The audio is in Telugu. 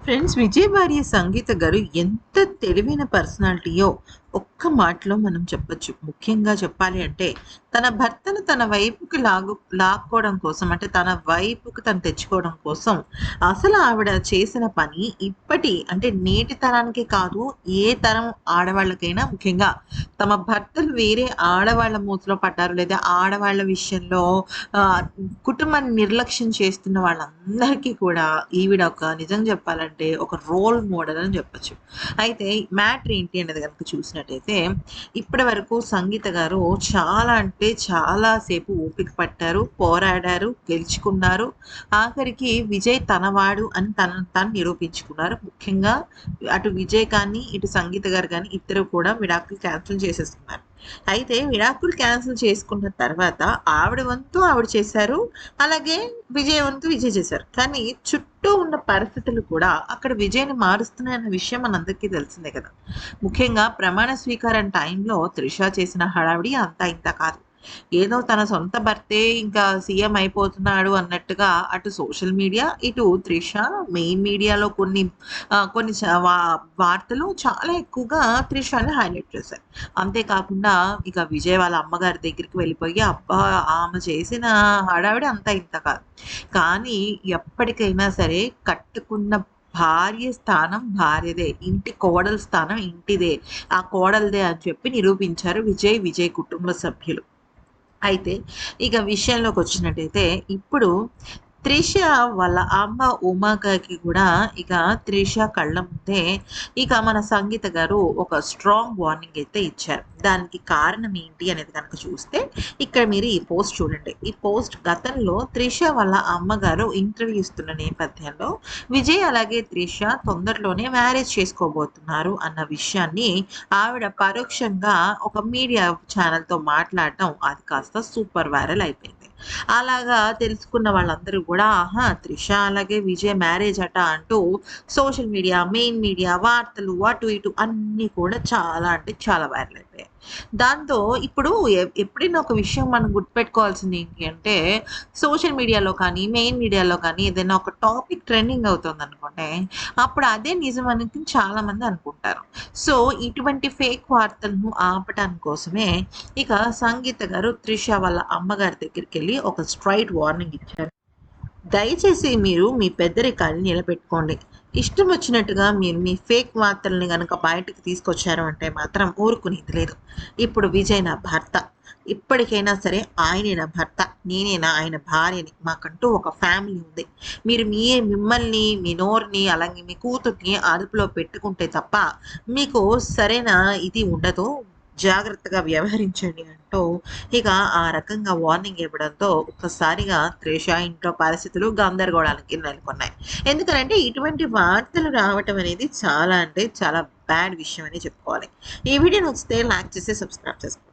ఫ్రెండ్స్, విజయ్ భార్య సంగీత గారు ఎంత తెలివైన పర్సనాలిటీయో ఒక్క మాటలో మనం చెప్పొచ్చు. ముఖ్యంగా చెప్పాలి అంటే తన భర్తను తన వైపుకి లాక్కోవడం కోసం, అంటే తన వైపుకి తను తెచ్చుకోవడం కోసం అసలు ఆవిడ చేసిన పని అంటే నేటి తరానికి కాదు, ఏ తరం ఆడవాళ్ళకైనా, ముఖ్యంగా తమ భర్తలు వేరే ఆడవాళ్ళ మూతిలో పడ్డారు లేదా ఆడవాళ్ళ విషయంలో కుటుంబాన్ని నిర్లక్ష్యం చేస్తున్న వాళ్ళందరికీ కూడా ఈవిడ నిజం చెప్పాలంటే ఒక రోల్ మోడల్ అని చెప్పొచ్చు. అయితే మ్యాటర్ ఏంటి అనేది కనుక చూసినట్టయితే, ఇప్పటి వరకు సంగీత గారు చాలా అంటే చాలా సేపు ఓపిక పట్టారు, పోరాడారు, గెలుచుకున్నారు. ఆఖరికి విజయ్ తనవాడు అని తనను తాను నిరూపించుకున్నారు. ముఖ్యంగా అటు విజయ్ కానీ ఇటు సంగీత గారు కానీ ఇద్దరు కూడా విడాకులు క్యాన్సిల్ చేసేసుకున్నారు. అయితే విడాకులు క్యాన్సిల్ చేసుకున్న తర్వాత ఆవిడ వంతు ఆవిడ చేశారు. అలాగే విజయ్ వంతు విజయ్ చేశారు. కానీ చుట్టూ ఉన్న పరిస్థితులు కూడా అక్కడ విజయ్‌ని మారుస్తున్నాయన్న విషయం మనందరికీ తెలిసిందే కదా! ముఖ్యంగా ప్రమాణ స్వీకారం టైంలో త్రిష చేసిన హడావిడి అంతా ఇంతా కాదు. ఏదో తన సొంత భర్తే ఇంకా సీఎం అయిపోతున్నాడు అన్నట్టుగా అటు సోషల్ మీడియా, ఇటు త్రిష మెయిన్ మీడియాలో కొన్ని వార్తలు చాలా ఎక్కువగా త్రిషని హైలైట్ చేశాయి. అంతేకాకుండా ఇక విజయ్ వాళ్ళ అమ్మగారి దగ్గరికి వెళ్ళిపోయి, అబ్బా! ఆమె చేసిన హడావిడి అంతా ఇంత కాదు. కానీ ఎప్పటికైనా సరే కట్టుకున్న భార్య స్థానం భార్యదే. ఇంటి కోడలు స్థానం ఇంటిదే. ఆ కోడలిదే అని చెప్పి నిరూపించారు విజయ్ కుటుంబ సభ్యులు. అయితే ఇక విషయంలోకొచ్చినట్టయితే ఇప్పుడు త్రిష వాళ్ళ అమ్మ ఉమాకి కూడా ఇక త్రిష కళ్ళ ముందే ఇక మన సంగీత గారు ఒక స్ట్రాంగ్ వార్నింగ్ అయితే ఇచ్చారు. దానికి కారణం ఏంటి అనేది కనుక చూస్తే ఇక్కడ మీరు ఈ పోస్ట్ చూడండి. ఈ పోస్ట్ గతంలో త్రిష వాళ్ళ అమ్మగారు ఇంటర్వ్యూ ఇస్తున్న నేపథ్యంలో విజయ్ అలాగే త్రిష తొందరలోనే మ్యారేజ్ చేసుకోబోతున్నారు అన్న విషయాన్ని ఆవిడ పరోక్షంగా ఒక మీడియా ఛానల్‌తో మాట్లాడటం అది కాస్త సూపర్ వైరల్ అయిపోయింది. అలాగా తెలుసుకున్న వాళ్ళందరూ కూడా ఆహా! త్రిష అలాగే విజయ్ మ్యారేజ్ అట అంటూ సోషల్ మీడియా, మెయిన్ మీడియా, వార్తలు అటు ఇటు అన్నీ కూడా చాలా అంటే చాలా వైరల్ అయిపోయాయి. దాంతో ఇప్పుడు ఎప్పుడైనా ఒక విషయం మనం గుర్తుపెట్టుకోవాల్సింది ఏంటి అంటే, సోషల్ మీడియాలో కానీ, మెయిన్ మీడియాలో కానీ ఏదైనా ఒక టాపిక్ ట్రెండింగ్ అవుతుందనుకోండి, అప్పుడు అదే నిజమని చాలామంది అనుకుంటారు. సో, ఇటువంటి ఫేక్ వార్తలను ఆపటాని కోసమే ఇక సంగీత గారు త్రిష వాళ్ళ అమ్మగారి దగ్గరికెళ్ళి ఒక స్ట్రెయిట్ వార్నింగ్ ఇచ్చారు. దయచేసి మీరు మీ పెద్దరికాన్ని నిలబెట్టుకోండి. ఇష్టం వచ్చినట్టుగా మీరు మీ ఫేక్ వార్తల్ని గనక బయటకి తీసుకొచ్చారు అంటే మాత్రం ఊరుకునేది లేదు. ఇప్పుడు విజయ్ నా భర్త. ఇప్పటికైనా సరే ఆయనే నా భర్త. ఆయన భార్యని. మాకంటూ ఒక ఫ్యామిలీ ఉంది. మీరు మిమ్మల్ని, మీ నోరుని, అలాగే మీ కూతుర్ని అదుపులో పెట్టుకుంటే తప్ప మీకు సరైన ఇది ఉండదు. జాగ్రత్తగా వ్యవహరించండి అంటూ ఇక ఆ రకంగా వార్నింగ్ ఇవ్వడంతో ఒక్కసారిగా త్రిష ఇంట్లో పరిస్థితులు గందరగోళానికి నెలకొన్నాయి. ఎందుకనంటే ఇటువంటి వార్తలు రావటం అనేది చాలా అంటే చాలా బ్యాడ్ విషయం అని చెప్పుకోవాలి. ఈ వీడియో నచ్చితే లైక్ చేసి సబ్స్క్రైబ్ చేసుకోండి.